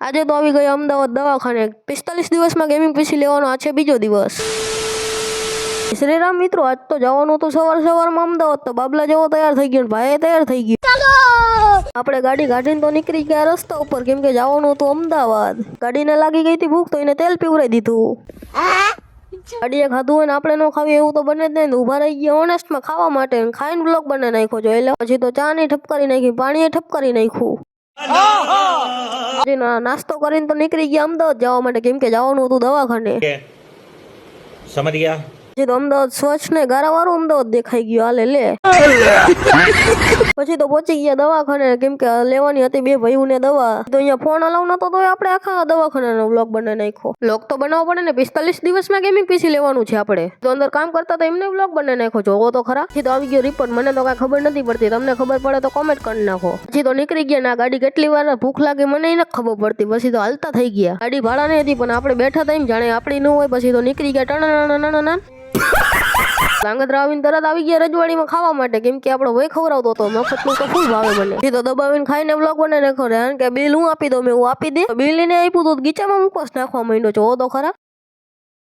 આજે તો આવી ગઈ અમદાવાદ દવાખાને 45 દિવસમાં ગેમિંગ પીસી લેવાનો આ છે બીજો દિવસ। શ્રીરામ મિત્રો, આજ તો જવાનું તો સવારમાં અમદાવાદ, તો બાબલા જેવો તૈયાર થઈ ગયો, ભાઈ તૈયાર થઈ ગયો। આપણે ગાડી કાઢીને તો નીકળી ગયા રસ્તા ઉપર, કેમ કે જવાનું હતું અમદાવાદ। ગાડીને લાગી ગઈ હતી ભૂખ, તો એને તેલ પીવરાઈ દીધું। ગાડીએ ખાધું હોય ને આપણે ન ખાવી એવું તો બને જ નહીં, ઉભા રહી ગયા ઓનેસ્ટમાં ખાવા માટે, ખાઈને બ્લોગ બને નાખ્યો જો એટલે પછી તો ચા ની ઠપકારી નાખી, પાણીએ ઠપકારી નાખ્યું। નાસ્તો કરીને તો નીકળી ગયા અમદાવાદ જવા માટે, કેમ કે જવાનું હતું દવાખાને। સમજ ગયા? પછી તો અમદાવાદ સ્વચ્છ ને ગારા વાળું અમદાવાદ દેખાઈ ગયું, હાલે લે। પછી તો પહોંચી ગયા દવાખાને, કેમ કે લેવાની હતી બે ભાઈઓને દવા, તો અહીંયા ફોન અલાવ નતો તો આપણે આખા દવાખાનાનો બ્લોગ બનાવી નાખ્યો। બ્લોગ તો બનાવવો પડે ને, 45 દિવસમાં ગેમિંગ પીસી લેવાનું છે આપણે, તો અંદર કામ કરતા તો એમને બ્લોગ બનાવી નાખ્યો, જોવો તો ખરા। પછી તો આવી ગયો રિપોર્ટ, મને તો કાંઈ ખબર નથી પડતી, તમને ખબર પડે તો કોમેન્ટ કરી નાખો। પછી તો નીકળી ગયા, ના ગાડી કેટલી વાર ભૂખ લાગે મને નથી ખબર પડતી, પછી તો હાલતા થઈ ગયા। ગાડી ભાડા નહીં હતી પણ આપણે બેઠા હતા એમ જાણે આપણી ન હોય, પછી તો નીકળી ગયા ટણા। ધાંગધ્રા આવીને તરત આવી ગયા રજવાડીમાં ખાવા માટે, કેમ કે આપણો ભાઈ ખવડાવતો હતો, મફતનું તો ફૂલ ભાવે મને। એ તો દબાવીને ખાઈને બ્લોગ બનાવીને નાખો, કારણ કે બિલ હું આપી દઉં, મેં હું આપી દે, બિલ એને આપ્યું તો ગીચામાં મુકોસ નાખવા માંડ્યો, જોવો તો ખરા।